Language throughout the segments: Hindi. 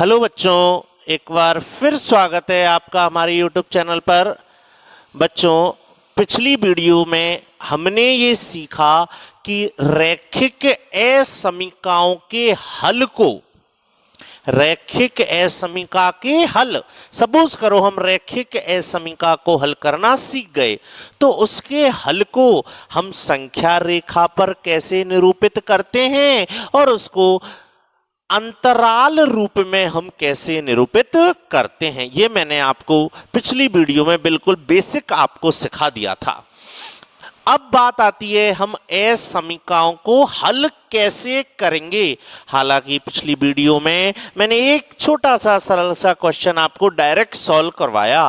हेलो बच्चों, एक बार फिर स्वागत है आपका हमारे YouTube चैनल पर। बच्चों, पिछली वीडियो में हमने ये सीखा कि रैखिक असमीकाओं के हल को, रैखिक असमीका के हल, सपोज करो हम रैखिक असमीका को हल करना सीख गए, तो उसके हल को हम संख्या रेखा पर कैसे निरूपित करते हैं और उसको अंतराल रूप में हम कैसे निरूपित करते हैं, ये मैंने आपको पिछली वीडियो में बिल्कुल बेसिक आपको सिखा दिया था। अब बात आती है हम असमीकाओं को हल कैसे करेंगे। हालांकि पिछली वीडियो में मैंने एक छोटा सा सरल सा क्वेश्चन आपको डायरेक्ट सॉल्व करवाया।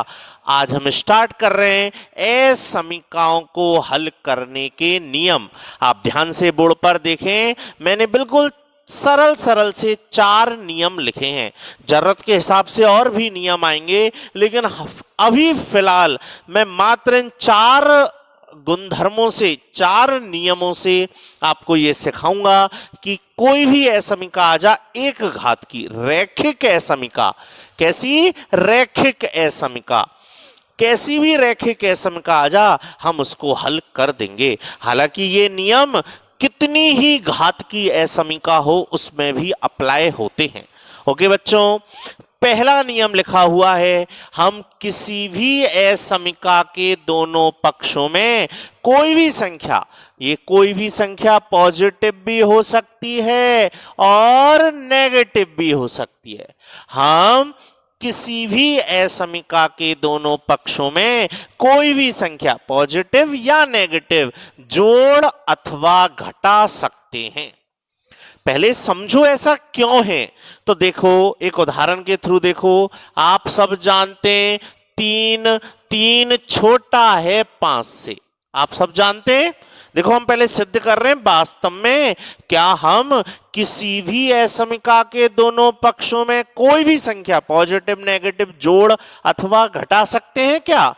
आज हम स्टार्ट कर रहे हैं असमीकाओं को हल करने के नियम। आप ध्यान से बोर्ड पर देखें, मैंने बिल्कुल सरल से 4 नियम लिखे हैं। जरूरत के हिसाब से और भी नियम आएंगे, लेकिन अभी फिलहाल मैं मात्र इन 4 गुणधर्मों से, 4 नियमों से आपको ये सिखाऊंगा कि कोई भी असमीका आ जा एक घात की, रैखिक असमीका, कैसी रैखिक असमीका, कैसी भी रैखिक असमीका आ जा हम उसको हल कर देंगे। हालांकि ये नियम कितनी ही घात की असमीका हो उसमें भी अप्लाई होते हैं। ओके बच्चों, पहला नियम लिखा हुआ है, हम किसी भी असमीका के दोनों पक्षों में कोई भी संख्या, ये कोई भी संख्या पॉजिटिव भी हो सकती है और नेगेटिव भी हो सकती है, हम किसी भी असमीका के दोनों पक्षों में कोई भी संख्या पॉजिटिव या नेगेटिव जोड़ अथवा घटा सकते हैं। पहले समझो ऐसा क्यों है, तो देखो एक उदाहरण के थ्रू देखो। आप सब जानते हैं 3 छोटा है 5 से, आप सब जानते हैं। देखो हम पहले सिद्ध कर रहे हैं वास्तव में क्या हम किसी भी असमीका के दोनों पक्षों में कोई भी संख्या पॉजिटिव नेगेटिव जोड़ अथवा घटा सकते हैं क्या।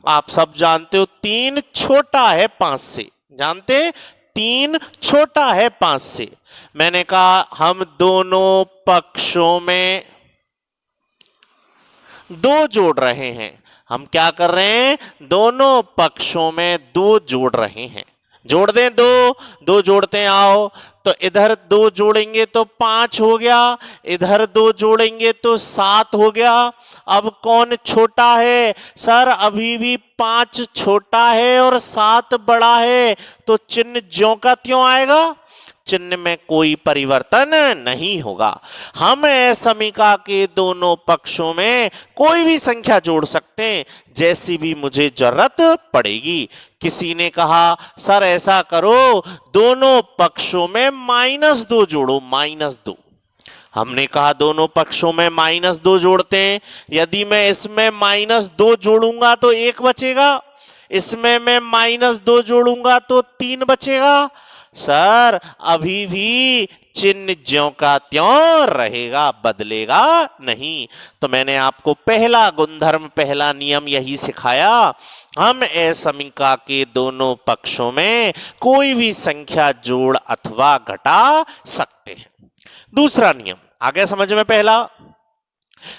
आप सब जानते हो 3 छोटा है 5 से, जानते हैं 3 छोटा है 5 से। मैंने कहा हम दोनों पक्षों में 2 जोड़ रहे हैं, हम क्या कर रहे हैं, दोनों पक्षों में 2 जोड़ रहे हैं। जोड़ दें, 2 जोड़ते हैं, आओ तो इधर 2 जोड़ेंगे तो 5 हो गया, इधर 2 जोड़ेंगे तो 7 हो गया। अब कौन छोटा है सर, अभी भी 5 छोटा है और 7 बड़ा है, तो चिन्ह ज्यों का त्यों आएगा, चिन्ह में कोई परिवर्तन नहीं होगा। हम असमीका के दोनों पक्षों में कोई भी संख्या जोड़ सकते हैं जैसी भी मुझे जरूरत पड़ेगी। किसी ने कहा सर ऐसा करो दोनों पक्षों में -2 जोड़ो, -2। हमने कहा दोनों पक्षों में -2 जोड़ते हैं। यदि मैं इसमें -2 जोड़ूंगा तो 1 बचेगा, इसमें मैं -2 जोड़ूंगा तो 3 बचेगा। सर अभी भी चिन्ह ज्यों का त्यों रहेगा, बदलेगा नहीं। तो मैंने आपको पहला गुणधर्म, पहला नियम यही सिखाया, हम असमीका के दोनों पक्षों में कोई भी संख्या जोड़ अथवा घटा सकते हैं। दूसरा नियम आ गया समझ में। पहला,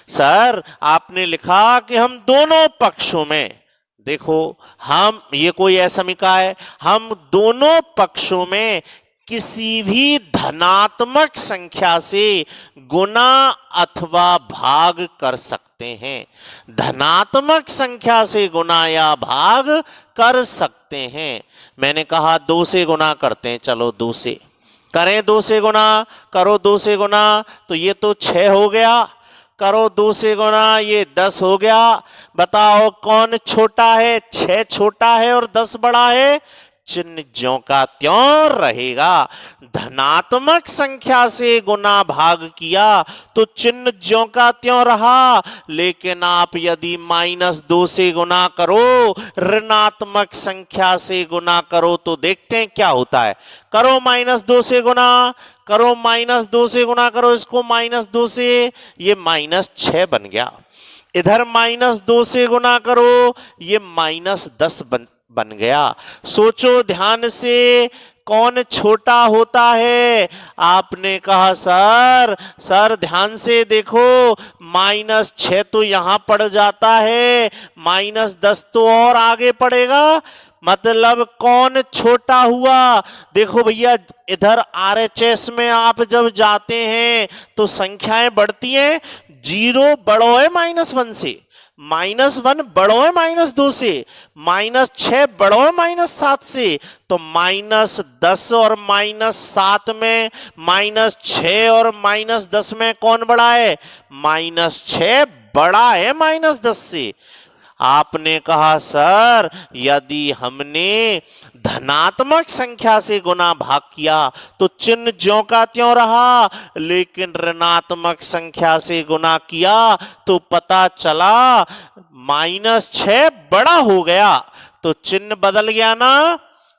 सर आपने लिखा कि हम दोनों पक्षों में, देखो हम, ये कोई असमीका है, हम दोनों पक्षों में किसी भी धनात्मक संख्या से गुना अथवा भाग कर सकते हैं, धनात्मक संख्या से गुना या भाग कर सकते हैं। मैंने कहा 2 से गुना करते हैं, चलो 2 से करें, 2 से गुना करो, 2 से गुना तो ये तो 6 हो गया, करो 2 से गुना ये 10 हो गया। बताओ कौन छोटा है, 6 छोटा है और 10 बड़ा है, चिन्ह ज्यों का त्यों रहेगा। धनात्मक संख्या से गुना भाग किया तो चिन्ह ज्यों का त्यों रहा, लेकिन आप यदि -2 से गुना करो, ऋणात्मक संख्या से गुना करो तो देखते हैं क्या होता है। करो -2 से गुना, करो -2 से गुना करो, इसको -2 से, ये -6 बन गया। इधर -2 से गुना करो, ये -10 बन गया। सोचो ध्यान से, कौन छोटा होता है? आपने कहा सर ध्यान से देखो, -6 तो यहां पड़ जाता है, -10 तो और आगे पड़ेगा, मतलब कौन छोटा हुआ? देखो भैया, इधर RHS में आप जब जाते हैं तो संख्याएं बढ़ती हैं, 0 बड़ो है -1 से, -1 बड़ो है -2 से, -6 बड़ो है -7 से, तो -10 और -7 में, -6 और -10 में कौन बड़ा है? -6 बड़ा है -10 से। आपने कहा सर, यदि हमने धनात्मक संख्या से गुना भाग किया तो चिन्ह ज्यों का त्यों रहा, लेकिन ऋणात्मक संख्या से गुना किया तो पता चला -6 बड़ा हो गया, तो चिन्ह बदल गया ना।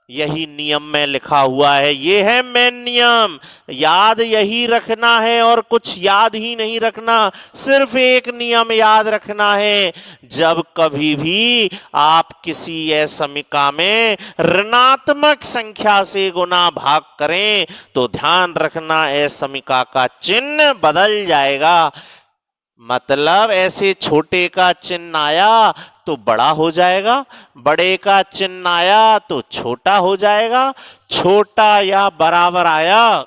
यही नियम में लिखा हुआ है, ये है मेन नियम, याद यही रखना है और कुछ याद ही नहीं रखना, सिर्फ एक नियम याद रखना है, जब कभी भी आप किसी समीका में ऋणात्मक संख्या से गुना भाग करें तो ध्यान रखना समीका का चिन्ह बदल जाएगा। मतलब ऐसे छोटे का चिन्ह आया तो बड़ा हो जाएगा, बड़े का चिन्ह आया तो छोटा हो जाएगा, छोटा या बराबर आया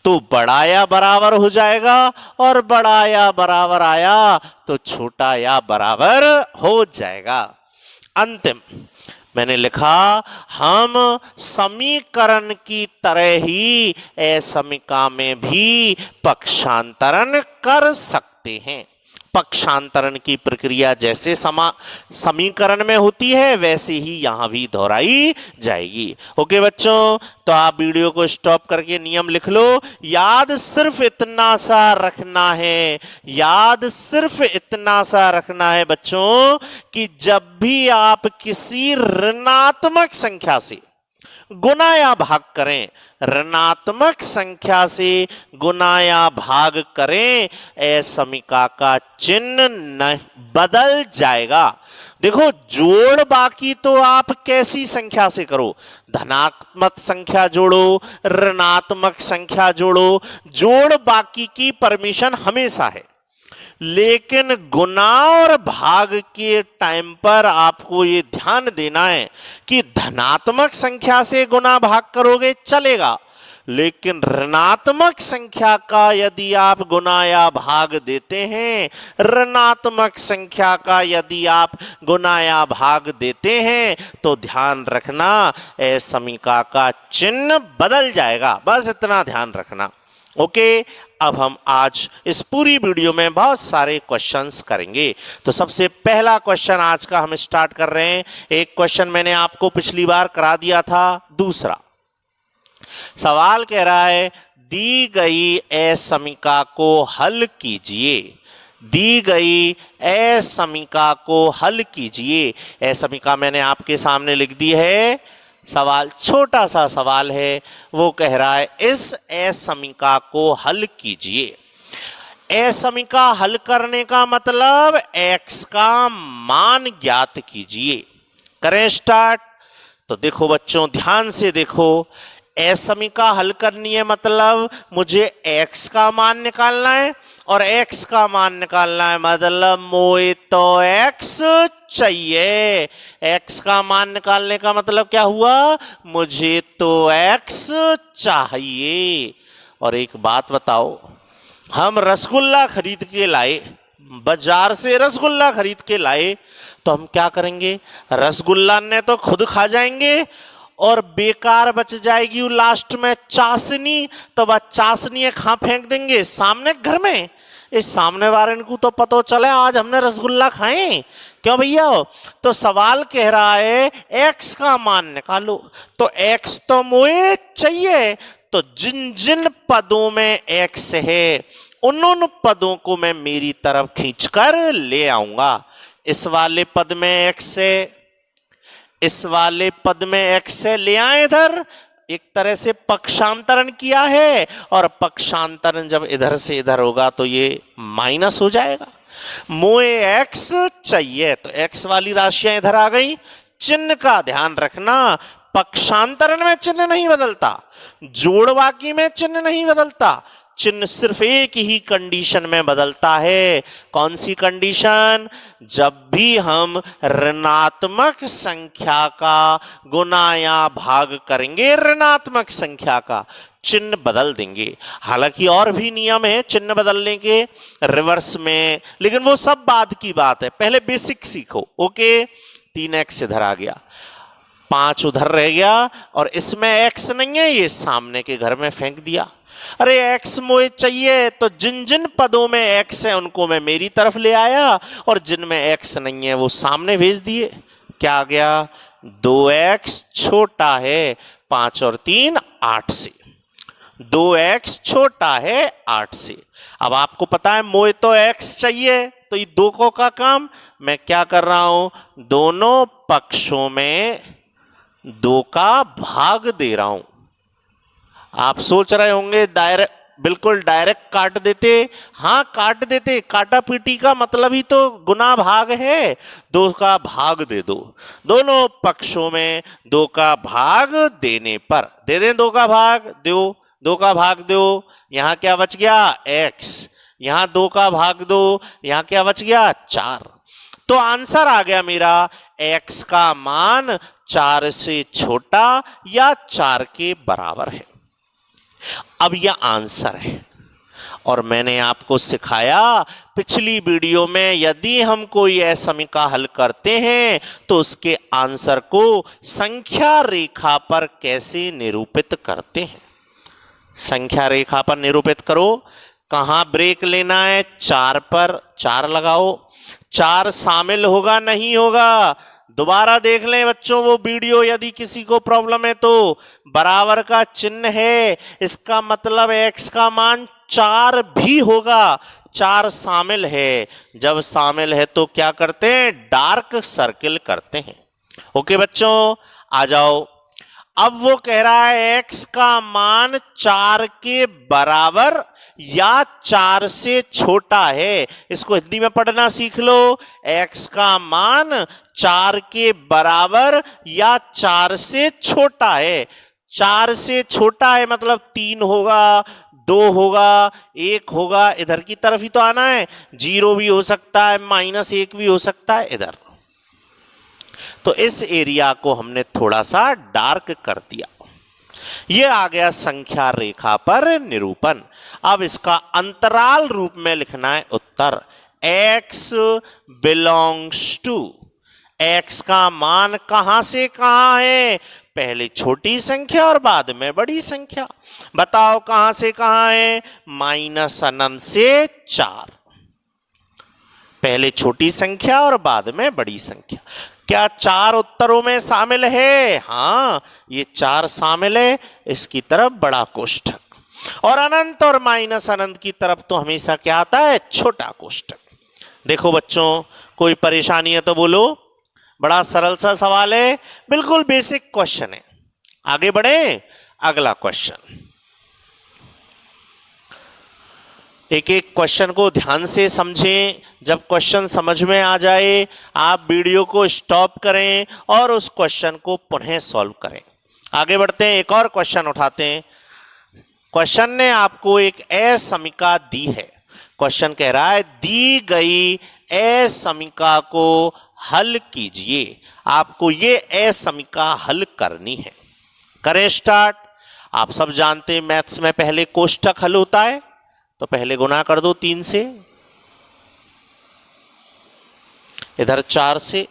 तो बड़ा या बराबर हो जाएगा, और बड़ा या बराबर आया तो छोटा या बराबर हो जाएगा। अंतिम मैंने लिखा, हम समीकरण की तरह ही समीका में भी पक्षांतरण कर सकते हैं। पक्षांतरण की प्रक्रिया जैसे समीकरण में होती है वैसे ही यहां भी दोहराई जाएगी। ओके बच्चों, तो आप वीडियो को स्टॉप करके नियम लिख लो। याद सिर्फ इतना सा रखना है, याद सिर्फ इतना सा रखना है बच्चों, कि जब भी आप किसी ऋणात्मक संख्या से गुना या भाग करें, ऋणात्मक संख्या से गुना या भाग करें, समीका का चिन्ह न बदल जाएगा। देखो, जोड़ बाकी तो आप कैसी संख्या से करो, धनात्मक संख्या जोड़ो, ऋणात्मक संख्या जोड़ो, जोड़ बाकी की परमिशन हमेशा है, लेकिन गुना और भाग के टाइम पर आपको ये ध्यान देना है कि धनात्मक संख्या से गुना भाग करोगे चलेगा, लेकिन ऋणात्मक संख्या का यदि आप गुना या भाग देते हैं, ऋणात्मक संख्या का यदि आप गुना या भाग देते हैं, तो ध्यान रखना समीका का चिन्ह बदल जाएगा। बस इतना ध्यान रखना। ओके, अब हम आज इस पूरी वीडियो में बहुत सारे क्वेश्चंस करेंगे। तो सबसे पहला क्वेश्चन आज का हम स्टार्ट कर रहे हैं। एक क्वेश्चन मैंने आपको पिछली बार करा दिया था। दूसरा सवाल कह रहा है, दी गई समीका को हल कीजिए। दी गई समीका को हल कीजिए। समीका मैंने आपके सामने लिख दी है। सवाल छोटा सा सवाल है, वो कह रहा है इस समीका को हल कीजिए। समीका हल करने का मतलब x का मान ज्ञात कीजिए। करें स्टार्ट। तो देखो बच्चों, ध्यान से देखो, समीका हल करनी है मतलब मुझे x का मान निकालना है, और x का मान निकालना है मतलब मोए तो x चाहिए। x का मान निकालने का मतलब क्या हुआ, मुझे तो x चाहिए। और एक बात बताओ, हम रसगुल्ला खरीद के लाए, बाजार से रसगुल्ला खरीद के लाए, तो हम क्या करेंगे, रसगुल्ला ने तो खुद खा जाएंगे और बेकार बच जाएगी लास्ट में चाशनी, तो वह चाशनी खा फेंक देंगे सामने घर में। इस सामने वाले को तो पता चले आज हमने रसगुल्ला खाए, क्यों भैया। तो सवाल कह रहा है x का मान निकालो, तो x तो मुझे चाहिए, तो जिन जिन पदों में x है उन पदों को मैं मेरी तरफ खींचकर ले आऊंगा। इस वाले पद में x है, इस वाले पद में x है, ले आए इधर। एक तरह से पक्षांतरण किया है, और पक्षांतरण जब इधर से इधर होगा तो ये माइनस हो जाएगा। मोए एक्स चाहिए, तो एक्स वाली राशियां इधर आ गई। चिन्ह का ध्यान रखना, पक्षांतरण में चिन्ह नहीं बदलता, जोड़ बाकी में चिन्ह नहीं बदलता, चिन्ह सिर्फ एक ही कंडीशन में बदलता है। कौन सी कंडीशन? जब भी हम ऋणात्मक संख्या का गुना या भाग करेंगे, ऋणात्मक संख्या का चिन्ह बदल देंगे। हालांकि और भी नियम है चिन्ह बदलने के रिवर्स में, लेकिन वो सब बाद की बात है, पहले बेसिक सीखो। ओके, 3x इधर आ गया, 5 उधर रह गया, और इसमें x नहीं है, ये सामने के घर में फेंक दिया। अरे x मुझे चाहिए, तो जिन जिन पदों में x है उनको मैं मेरी तरफ ले आया, और जिनमें x नहीं है वो सामने भेज दिए। क्या आ गया? 2x छोटा है 5 और 3 8 से, 2x छोटा है 8 से। अब आपको पता है मोए तो x चाहिए, तो ये 2 को का काम मैं क्या कर रहा हूं, दोनों पक्षों में 2 का भाग दे रहा हूं। आप सोच रहे होंगे डायरेक्ट, बिल्कुल डायरेक्ट काट देते। हाँ काट देते, काटा पीटी का मतलब ही तो गुना भाग है। 2 का भाग दे दो, दोनों पक्षों में 2 का भाग देने पर दे दें 2 का भाग दो, 2 का भाग दो, यहां क्या बच गया x, यहां 2 का भाग दो, यहां क्या बच गया 4। तो आंसर आ गया मेरा x का मान 4 से छोटा या 4 के बराबर है। अब यह आंसर है, और मैंने आपको सिखाया पिछली वीडियो में, यदि हम कोई असमीका हल करते हैं तो उसके आंसर को संख्या रेखा पर कैसे निरूपित करते हैं। संख्या रेखा पर निरूपित करो। कहां ब्रेक लेना है? 4 पर, 4 लगाओ। 4 शामिल होगा नहीं होगा? दोबारा देख लें बच्चों वो वीडियो, यदि किसी को प्रॉब्लम है तो। बराबर का चिन्ह है, इसका मतलब x का मान 4 भी होगा। 4 शामिल है, जब शामिल है तो क्या करते हैं, डार्क सर्किल करते हैं। ओके बच्चों, आ जाओ। अब वो कह रहा है x का मान 4 के बराबर या 4 से छोटा है। इसको हिंदी में पढ़ना सीख लो। x का मान 4 के बराबर या 4 से छोटा है। 4 से छोटा है मतलब 3 होगा, 2 होगा, 1 होगा, इधर की तरफ ही तो आना है। 0 भी हो सकता है, -1 भी हो सकता है इधर। तो इस एरिया को हमने थोड़ा सा डार्क कर दिया। यह आ गया संख्या रेखा पर निरूपण। अब इसका अंतराल रूप में लिखना है उत्तर। x बिलोंग्स टू, x का मान कहां से कहां है? पहले छोटी संख्या और बाद में बड़ी संख्या। बताओ कहां से कहां है? -अनंत से 4। पहले छोटी संख्या और बाद में बड़ी संख्या। क्या 4 उत्तरों में शामिल है? हाँ, ये 4 शामिल है। इसकी तरफ बड़ा कोष्ठक, और अनंत और माइनस अनंत की तरफ तो हमेशा क्या आता है, छोटा कोष्ठक। देखो बच्चों, कोई परेशानी है तो बोलो। बड़ा सरल सा सवाल है, बिल्कुल बेसिक क्वेश्चन है। आगे बढ़े, अगला क्वेश्चन। एक एक क्वेश्चन को ध्यान से समझें। जब क्वेश्चन समझ में आ जाए आप वीडियो को स्टॉप करें और उस क्वेश्चन को पुनः सॉल्व करें। आगे बढ़ते हैं, एक और क्वेश्चन उठाते हैं। क्वेश्चन ने आपको एक असमीका दी है। क्वेश्चन कह रहा है दी गई असमीका को हल कीजिए। आपको ये असमीका हल करनी है। करें स्टार्ट। आप सब जानते हैं मैथ्स में पहले कोष्ठक हल होता है, तो पहले गुना कर दो 3 से, इधर 4 से।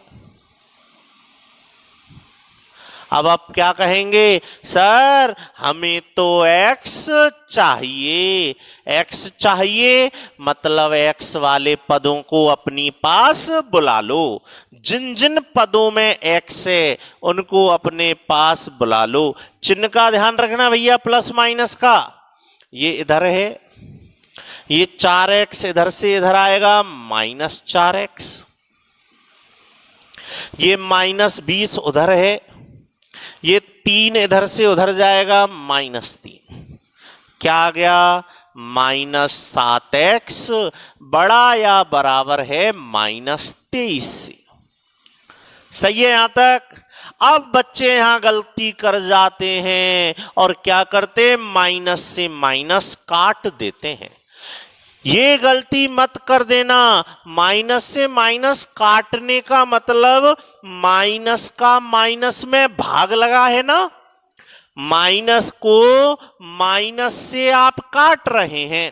अब आप क्या कहेंगे, सर हमें तो x चाहिए। x चाहिए मतलब x वाले पदों को अपनी पास बुला लो। जिन जिन पदों में x है उनको अपने पास बुला लो। चिन्ह का ध्यान रखना भैया, प्लस माइनस का। ये इधर है, ये 4x इधर से इधर आएगा, -4x। ये -20 उधर है, ये 3 इधर से उधर जाएगा, -3। क्या आ गया, -7x बड़ा या बराबर है -23 से। सही है यहां तक। अब बच्चे यहां गलती कर जाते हैं और क्या करते हैं, माइनस से माइनस काट देते हैं। ये गलती मत कर देना। माइनस से माइनस काटने का मतलब माइनस का माइनस में भाग लगा है ना, माइनस को माइनस से आप काट रहे हैं,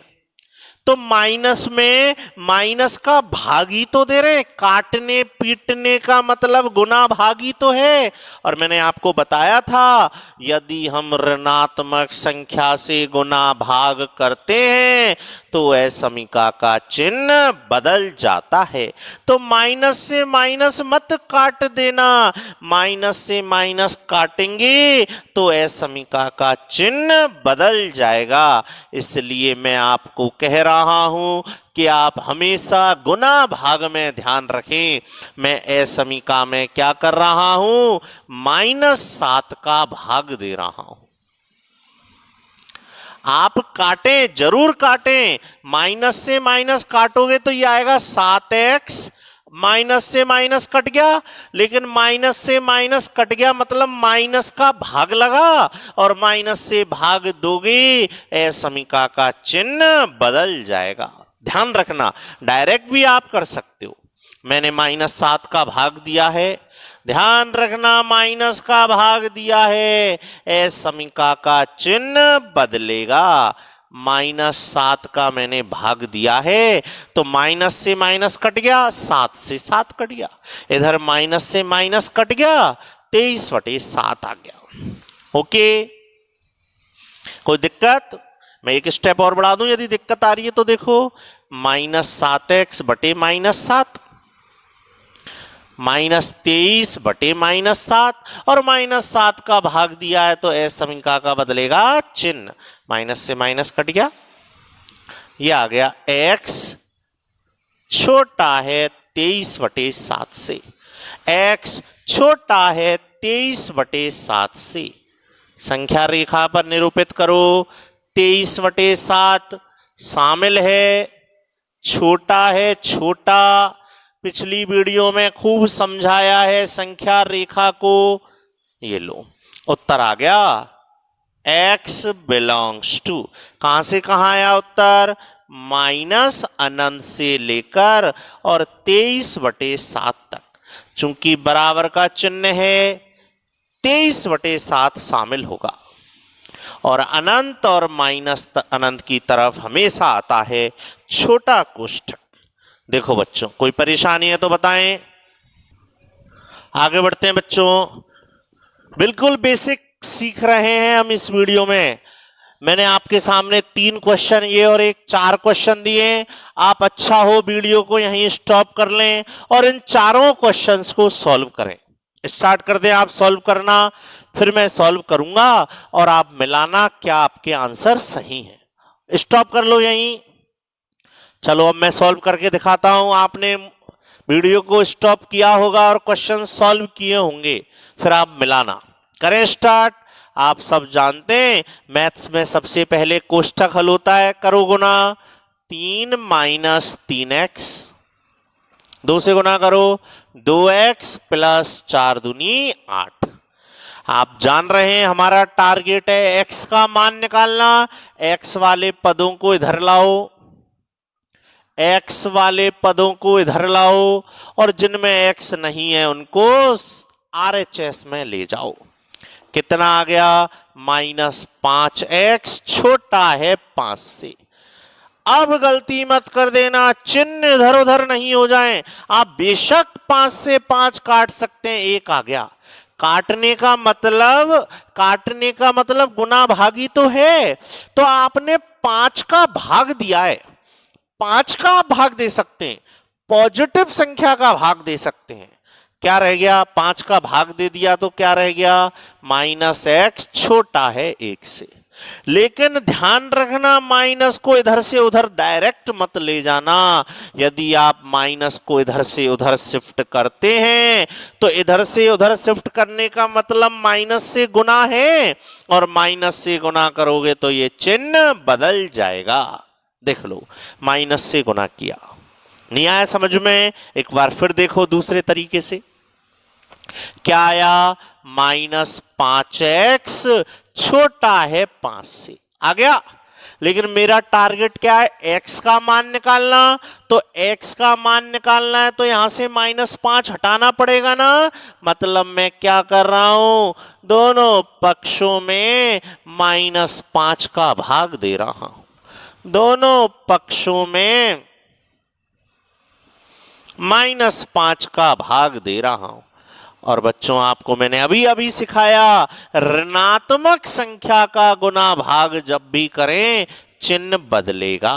तो माइनस में माइनस का भागी तो दे रहे हैं। काटने पीटने का मतलब गुना भागी तो है। और मैंने आपको बताया था यदि हम ऋणात्मक संख्या से गुना भाग करते हैं तो असमीका का चिन्ह बदल जाता है। तो माइनस से माइनस मत काट देना। माइनस से माइनस काटेंगे तो असमीका का चिन्ह बदल जाएगा। इसलिए मैं आपको कह रहा हूं कि आप हमेशा गुना भाग में ध्यान रखें। मैं असमीका में क्या कर रहा हूं, -7 का भाग दे रहा हूं। आप काटें, जरूर काटें। माइनस से माइनस काटोगे तो ये आएगा 7x, माइनस से माइनस कट गया, लेकिन माइनस से माइनस कट गया मतलब माइनस का भाग लगा, और माइनस से भाग दोगे असमीका का चिन्ह बदल जाएगा। ध्यान रखना, डायरेक्ट भी आप कर सकते हो। मैंने -7 का भाग दिया है, ध्यान रखना माइनस का भाग दिया है, असमीका का चिन्ह बदलेगा। -7 का मैंने भाग दिया है तो माइनस से माइनस कट गया, 7 से 7 कट गया, इधर माइनस से माइनस कट गया, 23/7 आ गया। ओके, कोई दिक्कत? मैं एक स्टेप और बढ़ा दूं यदि दिक्कत आ रही है तो देखो, -7x बटे -7, -23/-7, और -7 का भाग दिया है तो असमीका का बदलेगा चिन्ह। माइनस से माइनस कट गया, ये आ गया x छोटा है 23/7 से, x छोटा है 23/7 से। संख्या रेखा पर निरूपित करो। 23/7 शामिल है, छोटा है, छोटा पिछली वीडियो में खूब समझाया है संख्या रेखा को। ये लो उत्तर आ गया, x बिलोंग्स टू, कहां से कहां आया उत्तर, -अनंत से लेकर और 23/7 तक। चूंकि बराबर का चिन्ह है 23/7 शामिल होगा, और अनंत और माइनस अनंत की तरफ हमेशा आता है छोटा कोष्ठक। देखो बच्चों, कोई परेशानी है तो बताएं। आगे बढ़ते हैं बच्चों, बिल्कुल बेसिक सीख रहे हैं हम इस वीडियो में। मैंने आपके सामने 3 क्वेश्चन ये और एक 4 क्वेश्चन दिए। आप अच्छा हो वीडियो को यहीं स्टॉप कर लें और इन चारों क्वेश्चंस को सॉल्व करें। स्टार्ट कर दें आप सॉल्व करना, फिर मैं सॉल्व करूंगा और आप मिलाना क्या आपके आंसर सही हैं। स्टॉप कर लो यहीं। चलो अब मैं सॉल्व करके दिखाता हूं। आपने वीडियो को स्टॉप किया होगा और क्वेश्चन सॉल्व किए होंगे, फिर आप मिलाना। करें स्टार्ट। आप सब जानते हैं मैथ्स में सबसे पहले कोष्ठक हल होता है, करो गुना। 3 - 3x, 2 से गुना करो, 2x + 4 दूनी 8। आप जान रहे हैं हमारा टारगेट है x का मान निकालना। x वाले पदों को इधर लाओ, x वाले पदों को इधर लाओ, और जिनमें x नहीं है उनको RHS में ले जाओ। कितना आ गया, -5x छोटा है 5 से। अब गलती मत कर देना, चिन्ह इधर उधर नहीं हो जाएं। आप बेशक 5 से 5 काट सकते हैं, 1 आ गया। काटने का मतलब गुना भागी तो है, तो आपने 5 का भाग दिया है, 5 का आप भाग दे सकते हैं, पॉजिटिव संख्या का भाग दे सकते हैं। क्या रह गया, 5 का भाग दे दिया तो क्या रह गया, -x छोटा है 1 से। लेकिन ध्यान रखना माइनस को इधर से उधर डायरेक्ट मत ले जाना। यदि आप माइनस को इधर से उधर शिफ्ट करते हैं तो इधर से उधर शिफ्ट करने का मतलब माइनस से गुना है, और माइनस से गुना करोगे तो ये चिन्ह बदल जाएगा। देख लो, माइनस से गुना किया, नहीं आया समझ में? एक बार फिर देखो दूसरे तरीके से। क्या आया? -5x छोटा है 5 से, आ गया। लेकिन मेरा टारगेट क्या है? x का मान निकालना। तो x का मान निकालना है तो यहां से -5 हटाना पड़ेगा ना। मतलब मैं क्या कर रहा हूं? दोनों पक्षों में -5 का भाग दे रहा हूं। दोनों पक्षों में -5 का भाग दे रहा हूं। और बच्चों, आपको मैंने अभी अभी सिखाया, ऋणात्मक संख्या का गुना भाग जब भी करें चिन्ह बदलेगा।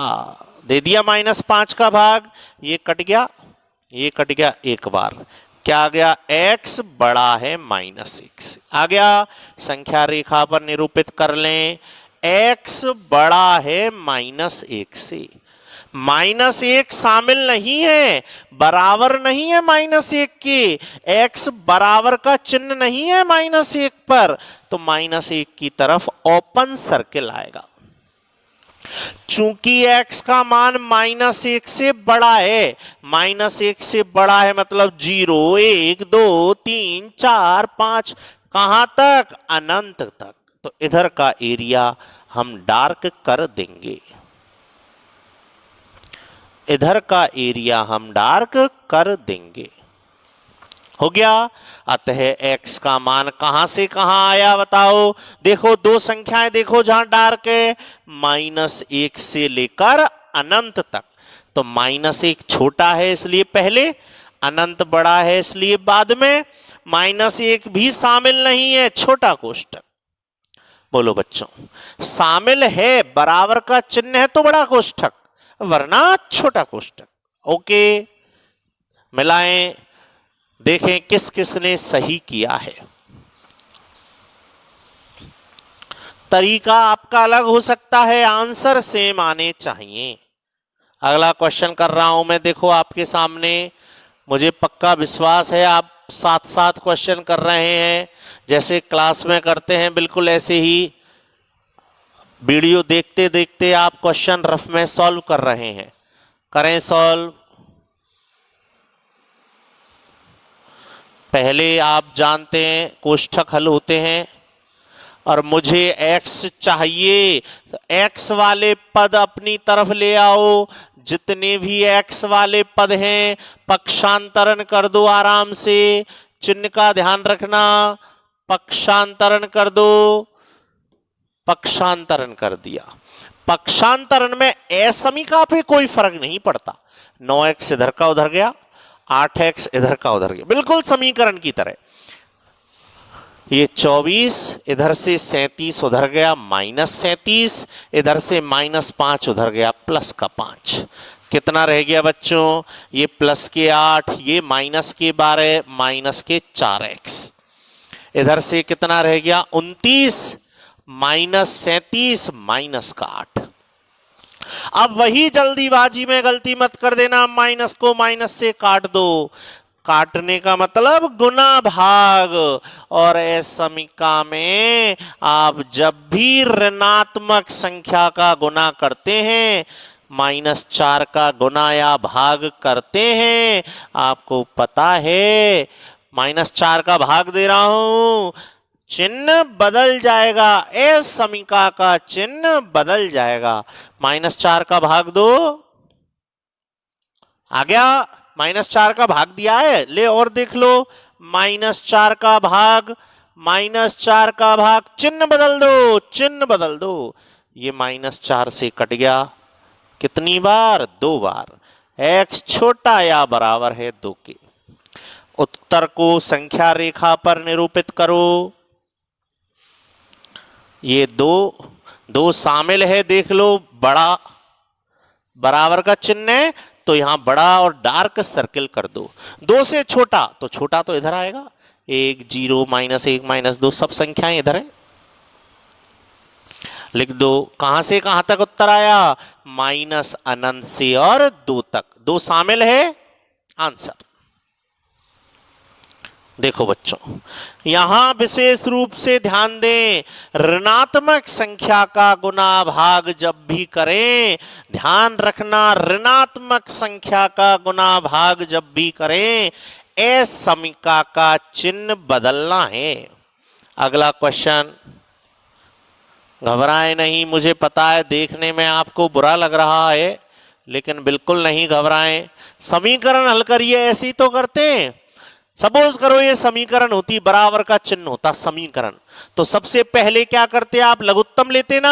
दे दिया -5 का भाग, ये कट गया, ये कट गया एक बार। क्या आ गया? x बड़ा है -1 से, आ गया। संख्या रेखा पर निरूपित कर लें, x बड़ा है -1 से। -1 शामिल नहीं है, बराबर नहीं है -1 के। x बराबर का चिन्ह नहीं है -1 पर, तो -1 की तरफ ओपन सर्किल आएगा। चूंकि x का मान -1 से बड़ा है, -1 से बड़ा है मतलब 0, 1, 2, 3, 4, 5, कहां तक? अनंत तक। तो इधर का एरिया हम डार्क कर देंगे, इधर का एरिया हम डार्क कर देंगे। हो गया। अतः x का मान कहां से कहां आया बताओ? देखो दो संख्याएं देखो जहां डार्क है, -1 से लेकर अनंत तक। तो -1 छोटा है इसलिए पहले, अनंत बड़ा है इसलिए बाद में, -1 भी शामिल नहीं है, छोटा कोष्ठक। बोलो बच्चों, शामिल है, बराबर का चिन्ह है तो बड़ा कोष्ठक, वरना छोटा कोष्ठक। ओके, मिलाएं, देखें किस किसने सही किया है। तरीका आपका अलग हो सकता है, आंसर सेम आने चाहिए। अगला क्वेश्चन कर रहा हूं मैं, देखो आपके सामने। मुझे पक्का विश्वास है आप साथ साथ क्वेश्चन कर रहे हैं, जैसे क्लास में करते हैं, बिल्कुल ऐसे ही वीडियो देखते देखते आप क्वेश्चन रफ में सॉल्व कर रहे हैं। करें सॉल्व। पहले आप जानते हैं कोष्ठक हल होते हैं, और मुझे x चाहिए, तो x वाले पद अपनी तरफ ले आओ। जितने भी x वाले पद हैं पक्षांतरण कर दो आराम से, चिन्ह का ध्यान रखना, पक्षांतरण कर दो। पक्षांतरण कर दिया। पक्षांतरण में असमीका पे कोई फर्क नहीं पड़ता। 9x इधर का उधर गया, 8x इधर का उधर गया, बिल्कुल समीकरण की तरह। ये 24 इधर से 37 उधर गया, -37 इधर से -5 उधर गया, प्लस का 5। कितना रह गया बच्चों? ये प्लस के 8, ये माइनस के 12, माइनस के 4x। इधर से कितना रह गया? 29, -37 माइनस का 8। अब वही जल्दीबाजी में गलती मत कर देना, माइनस को माइनस से काट दो। काटने का मतलब गुना भाग। और असमीका में आप जब भी ऋणात्मक संख्या का गुना करते हैं, -4 का गुना या भाग करते हैं, आपको पता है -4 का भाग दे रहा हूं, चिन्ह बदल जाएगा, असमीका का चिन्ह बदल जाएगा। -4 का भाग दो, आ गया। -4 का भाग दिया है, ले और देख लो। -4 का भाग, -4 का भाग, चिन्ह बदल दो, चिन्ह बदल दो। ये -4 से कट गया, कितनी बार? 2 बार। x छोटा या बराबर है 2 के। उत्तर को संख्या रेखा पर निरूपित करो। ये दो शामिल है, देख लो, बड़ा बराबर का चिन्ह है तो यहां बड़ा और डार्क सर्किल कर दो। 2 से छोटा, तो छोटा तो इधर आएगा, 1, 0, -1, -2 सब संख्याएं इधर है। लिख दो। कहां से कहां तक उत्तर आया? माइनस अनंत से और 2 तक, 2 शामिल है आंसर। देखो बच्चों, यहां विशेष रूप से ध्यान दें, ऋणात्मक संख्या का गुना भाग जब भी करें, ध्यान रखना, ऋणात्मक संख्या का गुना भाग जब भी करें, असमीका का चिन्ह बदलना है। अगला क्वेश्चन, घबराए नहीं, मुझे पता है देखने में आपको बुरा लग रहा है, लेकिन बिल्कुल नहीं घबराएं। समीकरण हल करिए, ऐसे ही तो करते हैं। सपोज करो ये समीकरण होती, बराबर का चिन्ह होता समीकरण, तो सबसे पहले क्या करते आप? लघुत्तम लेते ना?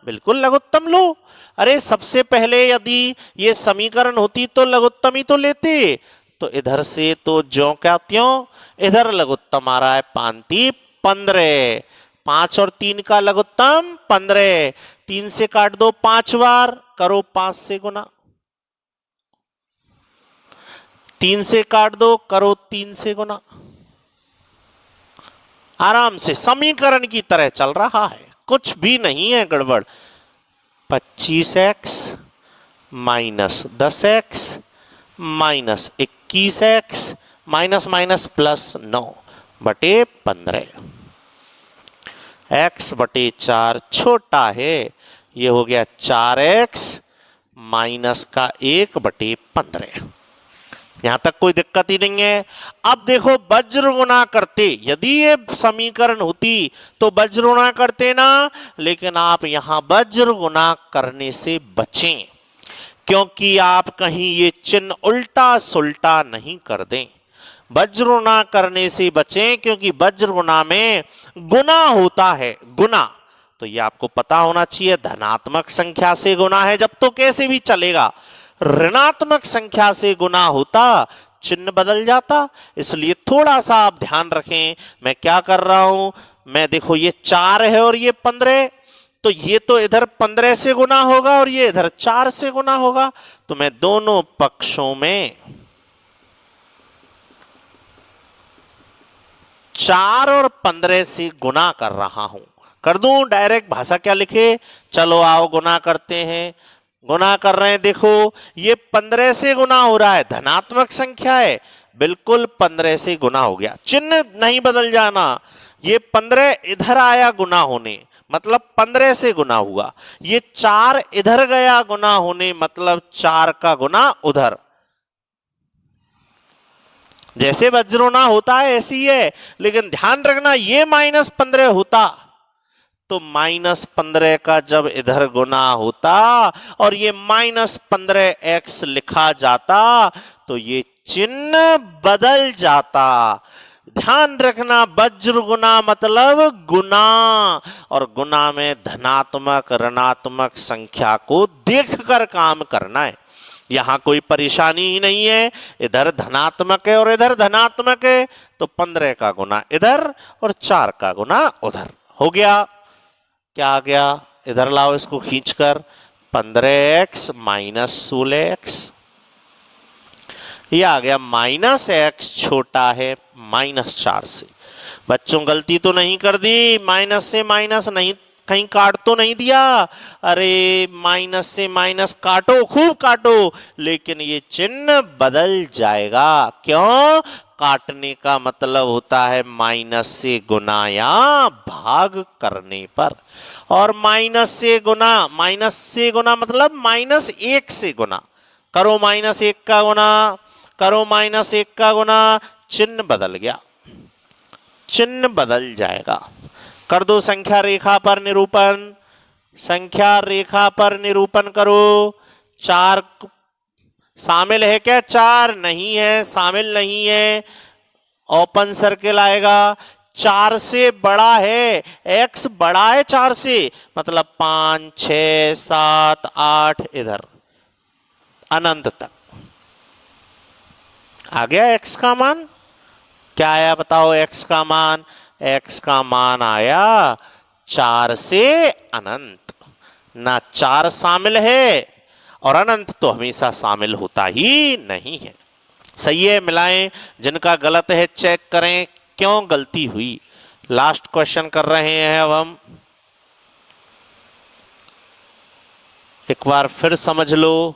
बिल्कुल लघुत्तम लो। अरे सबसे पहले यदि ये समीकरण होती तो लघुत्तम ही तो लेते। तो इधर से तो ज्यों क्या त्यों, इधर लघुत्तम आ रहा है 5 15, 5 और 3 का लघुत्तम 15, 3 से काट दो 5 बार, करो 5 से गुना, 3 से काट दो, करो 3 से गुना, आराम से समीकरण की तरह चल रहा है, कुछ भी नहीं है गड़बड़। 25x minus 10x minus 21x minus minus plus 9 बटे 15, x बटे 4 छोटा है, ये हो गया 4x माइनस का 1 बटे 15। यहां तक कोई दिक्कत ही नहीं है। अब देखो वज्र गुना करते, यदि ये समीकरण होती तो वज्र गुना करते ना, लेकिन आप यहां वज्र गुना करने से बचें, क्योंकि आप कहीं ये चिन्ह उल्टा सुल्टा नहीं कर दें। वज्र गुना करने से बचें, क्योंकि वज्र गुना में गुना होता है, गुना तो ये आपको पता होना चाहिए, धनात्मक संख्या से गुना है जब तो कैसे भी चलेगा, ऋणात्मक संख्या से गुना होता चिन्ह बदल जाता। इसलिए थोड़ा सा आप ध्यान रखें। मैं क्या कर रहा हूं, मैं देखो ये 4 है और ये 15, तो ये तो इधर 15 से गुना होगा और ये इधर 4 से गुना होगा, तो मैं दोनों पक्षों में 4 और 15 से गुना कर रहा हूं। कर दूं डायरेक्ट, भाषा क्या लिखे, चलो आओ गुना करते हैं। गुना कर रहे हैं, देखो ये 15 से गुना हो रहा है, धनात्मक संख्या है, बिल्कुल 15 से गुना हो गया, चिन्ह नहीं बदल जाना। ये 15 इधर आया गुना होने, मतलब 15 से गुना हुआ, ये 4 इधर गया गुना होने, मतलब 4 का गुना उधर। जैसे वज्रोना होता है ऐसी ही है, लेकिन ध्यान रखना ये -15 होता तो -15 का जब इधर गुना होता और ये -15x लिखा जाता तो ये चिन्ह बदल जाता। ध्यान रखना, वज्र गुना मतलब गुना, और गुना में धनात्मक ऋणात्मक संख्या को देखकर काम करना है। यहां कोई परेशानी ही नहीं है, इधर धनात्मक है और इधर धनात्मक है, तो 15 का गुना इधर और 4 का गुना उधर हो गया। क्या आ गया, इधर लाओ इसको खींचकर, 15x माइनस 16x, ये आ गया -x छोटा है -4 से। बच्चों गलती तो नहीं कर दी, माइनस से माइनस नहीं कहीं काट तो नहीं दिया, अरे माइनस से माइनस काटो, खूब काटो, लेकिन ये चिन्ह बदल जाएगा। क्यों? काटने का मतलब होता है माइनस से गुना या भाग करने पर, और माइनस से गुना मतलब -1 से गुना करो, -1 का गुना करो, -1 का गुना, चिन्ह बदल गया, चिन्ह बदल जाएगा। कर दो संख्या रेखा पर निरूपण, संख्या रेखा पर निरूपण करो। 4 शामिल है क्या? 4 नहीं है, शामिल नहीं है, ओपन सर्किल आएगा। 4 से बड़ा है, x बड़ा है 4 से, मतलब 5 6 7 8 इधर अनंत तक आ गया। x का मान क्या आया बताओ? x का मान, x का मान आया 4 से अनंत। ना 4 शामिल है और अनंत तो हमेशा शामिल होता ही नहीं है। सही है, मिलाएं, जिनका गलत है चेक करें क्यों गलती हुई। लास्ट क्वेश्चन कर रहे हैं अब हम। एक बार फिर समझ लो,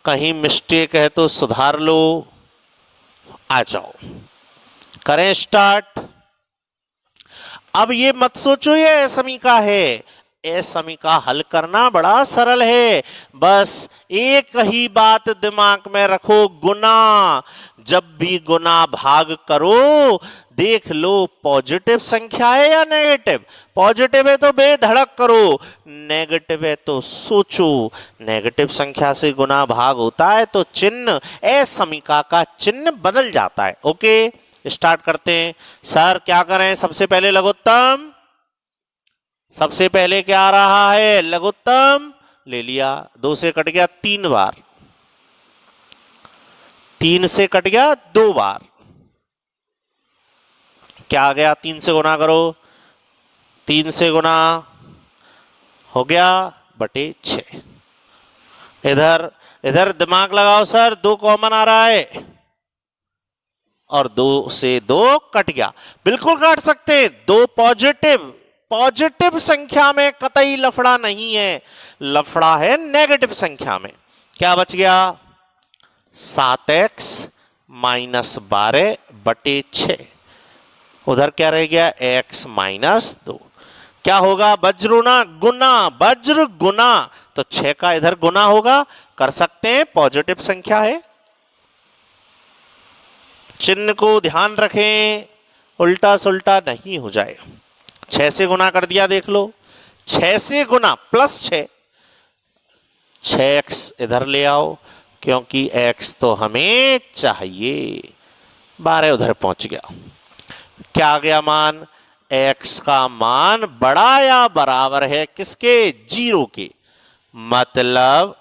कहीं मिस्टेक है तो सुधार लो। आ जाओ, करें स्टार्ट। अब ये मत सोचो ये असमीका है, असमीका हल करना बड़ा सरल है। बस एक ही बात दिमाग में रखो, गुना। जब भी गुना भाग करो देख लो पॉजिटिव संख्या है या नेगेटिव। पॉजिटिव है तो बेधड़क करो, नेगेटिव है तो सोचो। नेगेटिव संख्या से गुना भाग होता है तो चिन्ह, असमीका का चिन्ह बदल जाता है। ओके, स्टार्ट करते हैं। सर क्या करें? सबसे पहले लघुत्तम, सबसे पहले क्या आ रहा है? लघुत्तम ले लिया, 2 से कट गया 3 बार, 3 से कट गया 2 बार, क्या आ गया? 3 से गुना करो, 3 से गुना हो गया बटे 6। इधर इधर दिमाग लगाओ सर, 2 कॉमन आ रहा है और 2 से 2 कट गया। बिल्कुल काट सकते हैं, 2 पॉजिटिव, पॉजिटिव संख्या में कतई लफड़ा नहीं है, लफड़ा है नेगेटिव संख्या में। क्या बच गया? 7x माइनस 12 बटे 6। उधर क्या रह गया? x minus 2। क्या होगा? वज्रुना गुना, वज्र गुना, तो 6 का इधर गुना होगा। कर सकते हैं, पॉजिटिव संख्या है। चिन्ह को ध्यान रखें, उल्टा सुल्टा नहीं हो जाए। 6 से गुना कर दिया, देख लो, 6 से गुना प्लस 6, 6x इधर ले आओ क्योंकि x तो हमें चाहिए। 12 उधर पहुंच गया। क्या आ गया मान? x का मान बड़ा या बराबर है किसके? 0 के। मतलब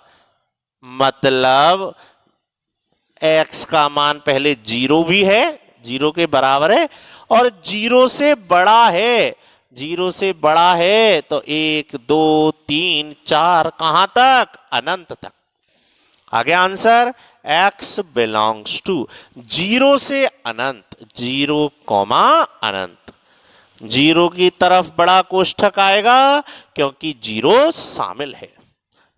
x का मान पहले 0 भी है, 0 के बराबर है, और 0 से बड़ा है, 0 से बड़ा है तो 1 2 3 4 कहां तक? अनंत तक। आ गया आंसर। x बिलोंग्स टू 0 से अनंत, 0 कॉमा अनंत। 0 की तरफ बड़ा कोष्ठक आएगा क्योंकि 0 शामिल है।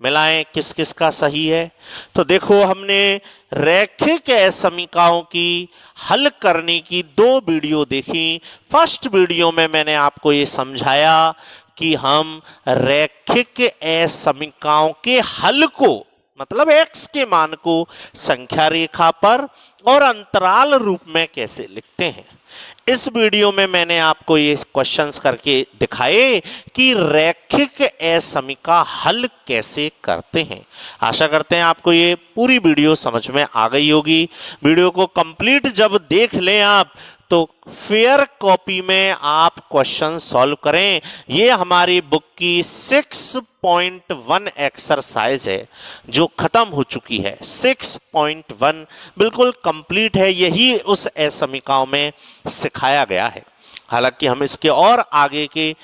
मिलाएं किस किस का सही है। तो देखो, हमने रैखिक असमीकाओं की हल करने की 2 वीडियो देखी। फर्स्ट वीडियो में मैंने आपको ये समझाया कि हम रैखिक असमीकाओं के हल को, मतलब x के मान को संख्या रेखा पर और अंतराल रूप में कैसे लिखते हैं। इस वीडियो में मैंने आपको ये क्वेश्चंस करके दिखाए कि रैखिक असमीका हल कैसे करते हैं। आशा करते हैं आपको ये पूरी वीडियो समझ में आ गई होगी। वीडियो को कंप्लीट जब देख लें आप तो फेयर कॉपी में आप क्वेश्चन सॉल्व करें। ये हमारी बुक की 6.1 एक्सरसाइज है जो खत्म हो चुकी है। 6.1 बिल्कुल कंप्लीट है, यही उस असमीकाओं में सिखाया गया है। हालांकि हम इसके और आगे के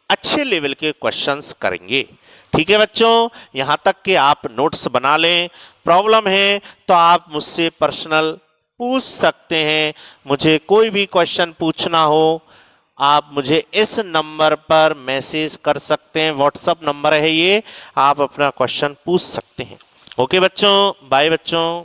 अच्छे लेवल के क्वेश्चंस करेंगे। ठीक है बच्चों, यहाँ तक कि आप नोट्स बना लें। प्रॉब्लम है तो आप मुझसे पर्सनल पूछ सकते हैं। मुझे कोई भी क्वेश्चन पूछना हो आप मुझे इस नंबर पर मैसेज कर सकते हैं, व्हाट्सएप नंबर है ये, आप अपना क्वेश्चन पूछ सकते हैं। ओके बच्चों, बाय बच्चों।